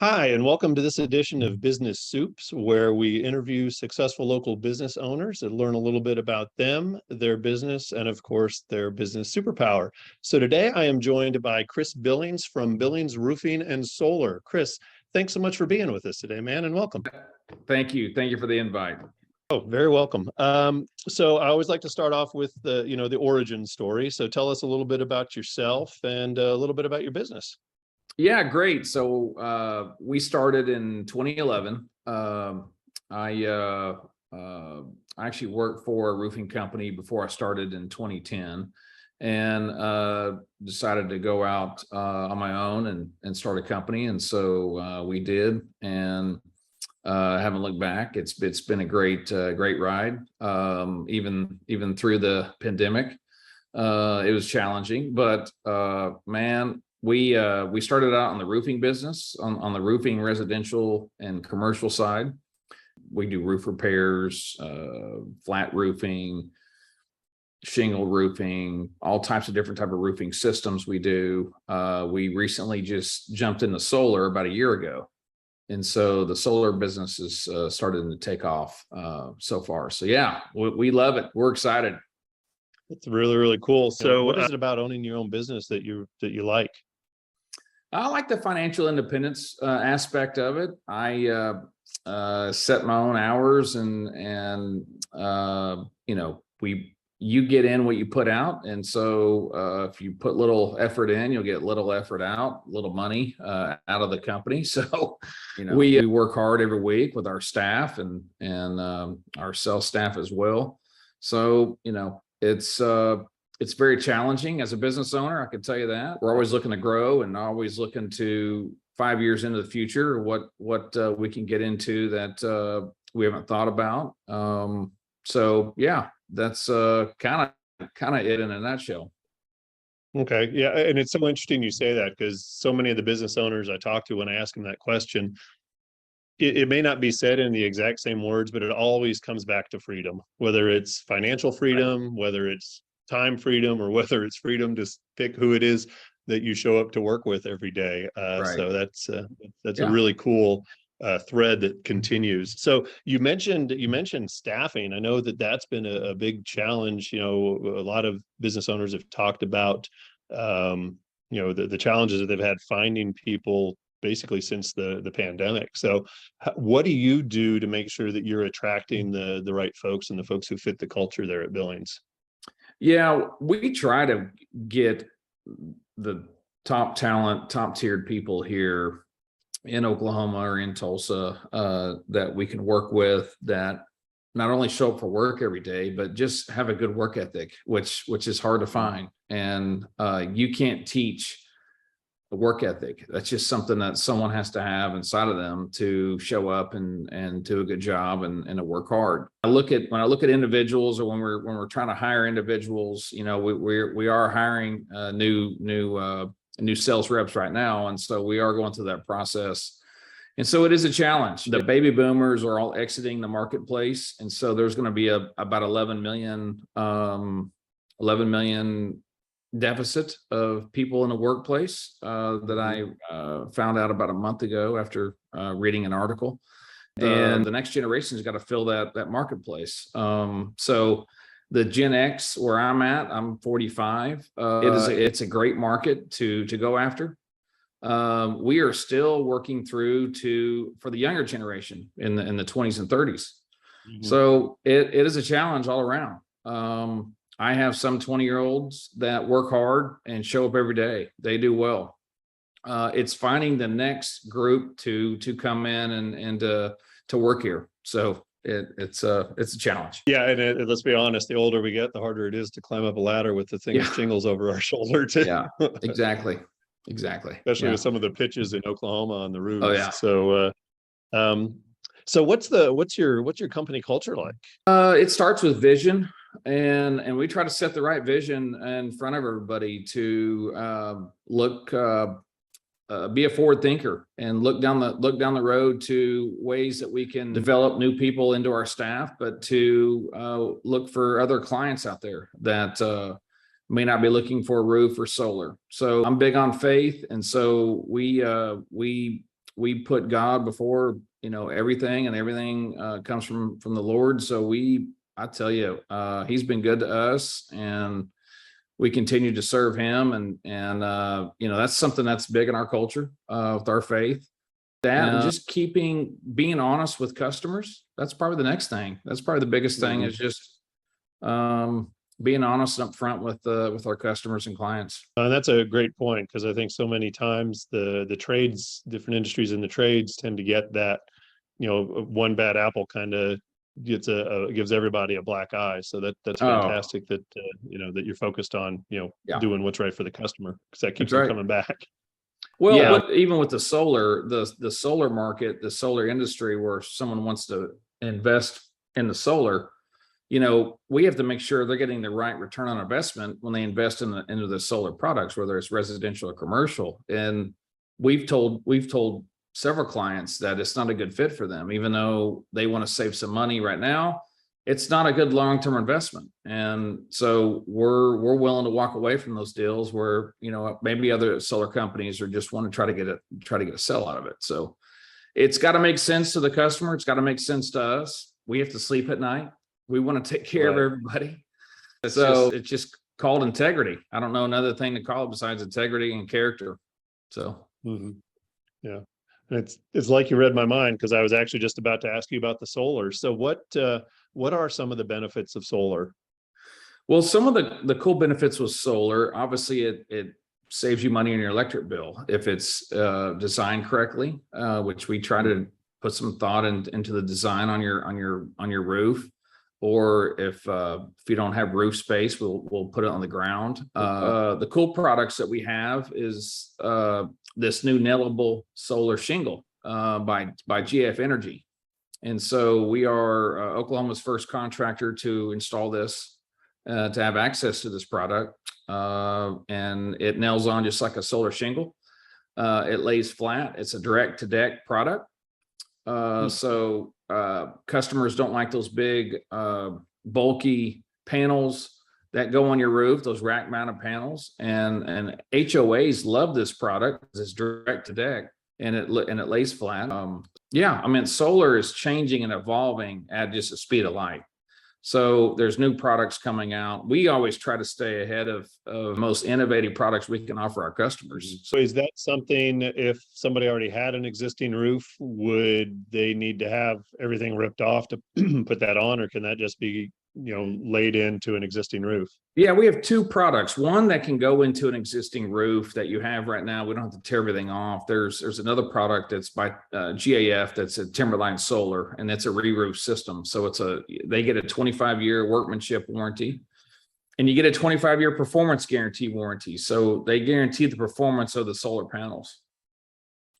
Hi, and welcome to this edition of Business Supes, where we interview successful local business owners and learn a little bit about them, their business, and of course, their business superpower. So today I am joined by Chris Billings from Billings Roofing and Solar. Chris, thanks so much for being with us today, man, and welcome. Thank you. Thank you for the invite. Oh, very welcome. So I always like to start off with the origin story. So tell us a little bit about yourself and a little bit about your business. Yeah, great. So we started in 2011. I actually worked for a roofing company before I started in 2010, and decided to go out on my own and start a company. And so we did, and haven't looked back. It's been a great ride. Even through the pandemic, it was challenging, but man. We started out on the roofing business, on the roofing residential and commercial side. We do roof repairs, flat roofing, shingle roofing, all types of different type of roofing systems we do. We recently just jumped into solar about a year ago. And so the solar business is starting to take off so far. So yeah, we love it. We're excited. It's really, really cool. So what is it about owning your own business that you like? I like the financial independence aspect of it. I set my own hours, and you get in what you put out. And so if you put little effort in, you'll get little effort out, little money out of the company. So we work hard every week with our staff and our sales staff as well. So it's very challenging as a business owner. I can tell you that. We're always looking to grow and always looking to 5 years into the future, what we can get into that we haven't thought about. So yeah, that's kind of it in a nutshell. Okay. Yeah. And it's so interesting you say that, because so many of the business owners I talk to, when I ask them that question, it may not be said in the exact same words, but it always comes back to freedom, whether it's financial freedom, whether it's time freedom, or whether it's freedom to pick who it is that you show up to work with every day. So that's a really cool thread that continues. So you mentioned staffing. I know that's been a big challenge. A lot of business owners have talked about the challenges that they've had finding people basically since the pandemic. So what do you do to make sure that you're attracting the right folks and the folks who fit the culture there at Billings? Yeah, we try to get the top talent, top tiered people here in Oklahoma or in Tulsa that we can work with, that not only show up for work every day, but just have a good work ethic, which is hard to find. And you can't teach a work ethic. That's just something that someone has to have inside of them to show up and do a good job and to work hard. When I look at individuals, or when we're trying to hire individuals, we are hiring new sales reps right now, and so we are going through that process. And so it is a challenge. The baby boomers are all exiting the marketplace, and so there's going to be about 11 million deficit of people in the workplace that I found out about a month ago after reading an article. And the next generation has got to fill that marketplace. So the Gen X, where I'm 45. It's a great market to go after. We are still working through for the younger generation in the 20s and 30s. Mm-hmm. So it is a challenge all around. I have some 20-year-olds that work hard and show up every day. They do well. It's finding the next group to come in and to work here. So it's a challenge. Yeah, and let's be honest, the older we get, the harder it is to climb up a ladder with the thing of shingles over our shoulder too. Yeah, exactly. Especially with some of the pitches in Oklahoma on the roofs. Oh yeah. So what's your company culture like? It starts with vision, and we try to set the right vision in front of everybody to be a forward thinker and look down the road to ways that we can develop new people into our staff, but to look for other clients out there that may not be looking for a roof or solar. So I'm big on faith, and so we we put God before, everything, and everything comes from the Lord. So I tell you, he's been good to us, and we continue to serve him. And that's something that's big in our culture, with our faith. That and just being honest with customers. That's probably the next thing. That's probably the biggest thing, is just being honest and upfront with our customers and clients. And that's a great point, because I think so many times the trades, different industries in the trades, tend to get that, one bad apple kind of gives everybody a black eye. So that's fantastic that that you're focused on doing what's right for the customer, because that keeps them coming back. Well, but even with the solar market, the solar industry, where someone wants to invest in the solar, we have to make sure they're getting the right return on investment when they invest into the solar products, whether it's residential or commercial. And we've told several clients that it's not a good fit for them, even though they want to save some money right now. It's not a good long-term investment. And so we're willing to walk away from those deals where, maybe other solar companies are just want to try to get a sell out of it. So it's got to make sense to the customer. It's got to make sense to us. We have to sleep at night. We want to take care of everybody. It's just called integrity. I don't know another thing to call it besides integrity and character. So, yeah. And it's like you read my mind, because I was actually just about to ask you about the solar. So what are some of the benefits of solar? Well, some of the cool benefits with solar, obviously it saves you money on your electric bill if it's designed correctly, which we try to put some thought into the design on your roof. Or if you don't have roof space, we'll put it on the ground. The cool products that we have is this new nailable solar shingle by GF Energy. And so we are Oklahoma's first contractor to install this, to have access to this product. And it nails on just like a solar shingle. It lays flat. It's a direct to deck product. So customers don't like those big bulky panels that go on your roof, those rack mounted panels, and HOAs love this product because it's direct to deck and it lays flat. Solar is changing and evolving at just the speed of light. So there's new products coming out. We always try to stay ahead of most innovative products we can offer our customers. So is that something, if somebody already had an existing roof, would they need to have everything ripped off to put that on, or can that just be, laid into an existing roof? Yeah, we have two products. One that can go into an existing roof that you have right now. We don't have to tear everything off. There's another product that's by GAF, that's a Timberline Solar, and that's a re-roof system. So they get a 25-year workmanship warranty, and you get a 25-year performance guarantee warranty. So they guarantee the performance of the solar panels.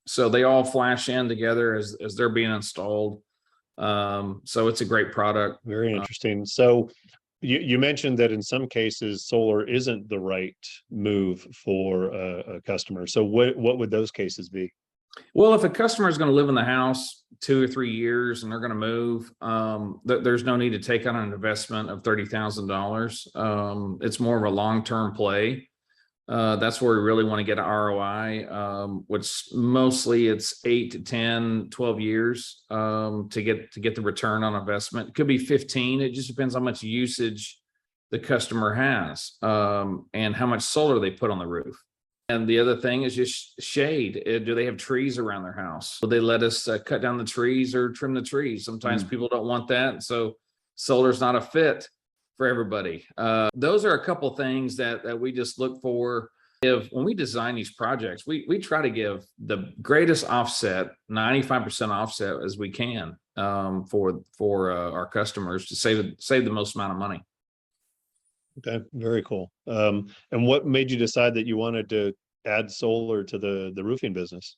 So they all flash in together as they're being installed. So it's a great product. Very interesting. So you mentioned that in some cases solar isn't the right move for a customer. So what would those cases be? Well, if a customer is going to live in the house 2 or 3 years and they're going to move, there's no need to take on an investment of $30,000. It's more of a long-term play. That's where we really want to get an ROI, which mostly it's 8 to 10, 12 years to get the return on investment. It could be 15. It just depends how much usage the customer has and how much solar they put on the roof. And the other thing is just shade. Do they have trees around their house? Will they let us cut down the trees or trim the trees? Sometimes people don't want that. So solar's not a fit for everybody. Those are a couple things that we just look for. When we design these projects, we try to give the greatest offset, 95% offset as we can for our customers to save the most amount of money. Okay, very cool. And what made you decide that you wanted to add solar to the roofing business?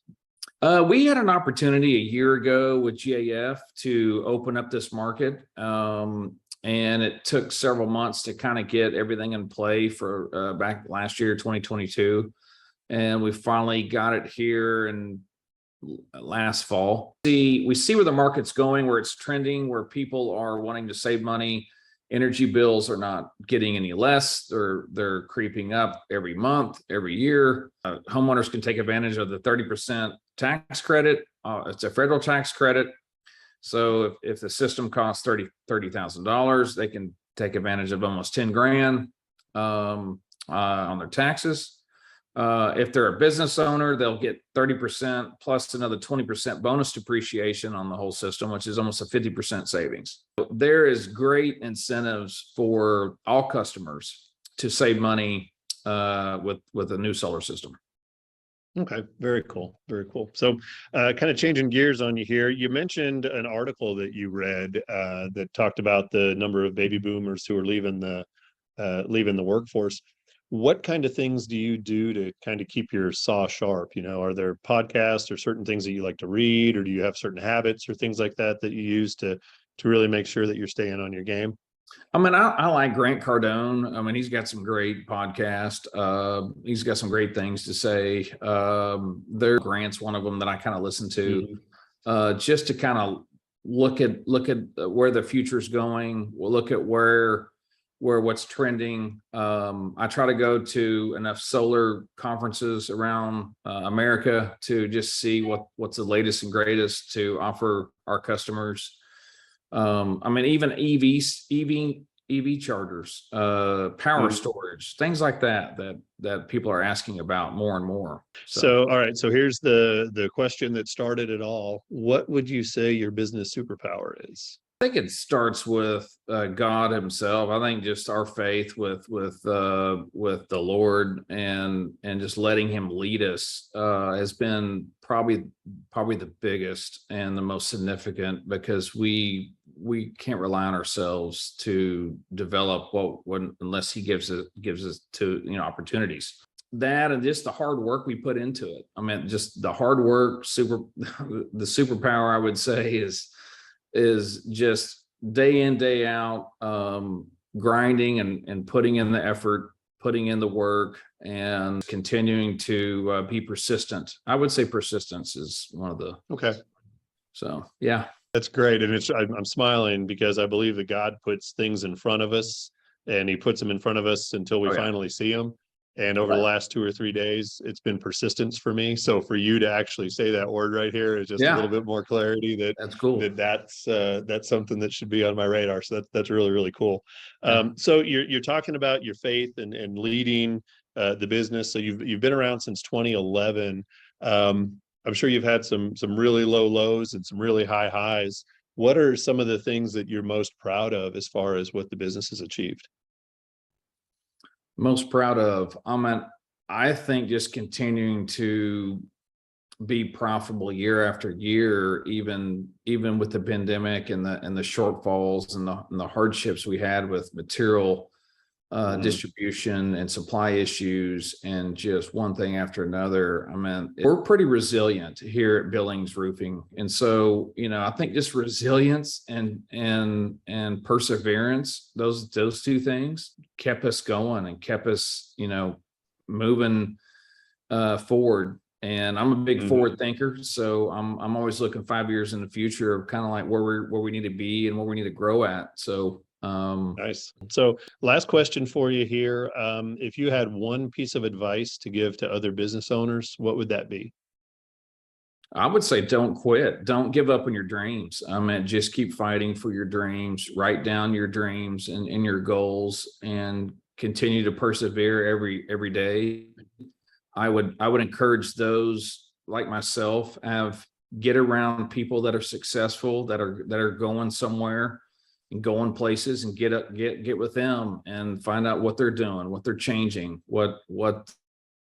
We had an opportunity a year ago with GAF to open up this market. And it took several months to kind of get everything in play for back last year, 2022. And we finally got it here in last fall. We see where the market's going, where it's trending, where people are wanting to save money. Energy bills are not getting any less. They're creeping up every month, every year. Homeowners can take advantage of the 30% tax credit. It's a federal tax credit. So if the system costs $30,000, they can take advantage of almost 10 grand on their taxes. If they're a business owner, they'll get 30% plus another 20% bonus depreciation on the whole system, which is almost a 50% savings. There is great incentives for all customers to save money with a new solar system. Okay, very cool. Very cool. So kind of changing gears on you here, you mentioned an article that you read that talked about the number of baby boomers who are leaving the workforce. What kind of things do you do to kind of keep your saw sharp? You know, are there podcasts or certain things that you like to read, or do you have certain habits or things like that that you use to really make sure that you're staying on your game? I mean, I like Grant Cardone. I mean, he's got some great podcast. He's got some great things to say. Grant's one of them that I kind of listen to, just to kind of look at where the future's going. We'll look at where what's trending. I try to go to enough solar conferences around America to just see what's the latest and greatest to offer our customers. I mean, even EV chargers, power storage, things like that people are asking about more and more. So, all right. So here's the question that started it all. What would you say your business superpower is? I think it starts with God Himself. I think just our faith with the Lord and just letting Him lead us has been probably the biggest and the most significant, because we can't rely on ourselves to develop what unless He gives us to opportunities. That and just the hard work we put into it. I mean, just the hard work. The superpower, I would say, is just day in, day out, grinding and putting in the effort, putting in the work, and continuing to be persistent. I would say persistence is one of the. Okay. So, yeah. That's great. And I'm smiling because I believe that God puts things in front of us, and He puts them in front of us until we finally see them. And over the last 2 or 3 days, it's been persistence for me. So for you to actually say that word right here is just a little bit more clarity that's cool. That's something that should be on my radar. So that's really, really cool. So you're talking about your faith and leading the business. So you've been around since 2011. I'm sure you've had some really low lows and some really high highs. What are some of the things that you're most proud of as far as what the business has achieved? Most proud of, I think just continuing to be profitable year after year, even with the pandemic and the shortfalls and the hardships we had with material distribution and supply issues and just one thing after another. I mean, we're pretty resilient here at Billings Roofing. And so, I think just resilience and perseverance, those two things kept us going and kept us, moving forward. And I'm a big forward thinker. So I'm always looking 5 years in the future of kind of like where we need to be and where we need to grow at. So nice. So last question for you here. If you had one piece of advice to give to other business owners, what would that be? I would say don't quit. Don't give up on your dreams. I mean, just keep fighting for your dreams. Write down your dreams and your goals and continue to persevere every day. I would encourage those like myself, get around people that are successful, that are going somewhere and going places, and get with them and find out what they're doing, what they're changing, what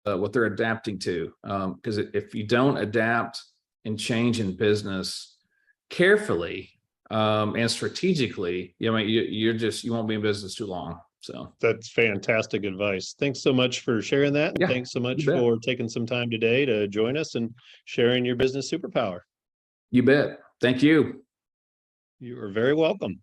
they're adapting to. Because if you don't adapt and change in business carefully and strategically, you won't be in business too long. So that's fantastic advice. Thanks so much for sharing that. And thanks so much for taking some time today to join us and sharing your business superpower. You bet. Thank you. You are very welcome.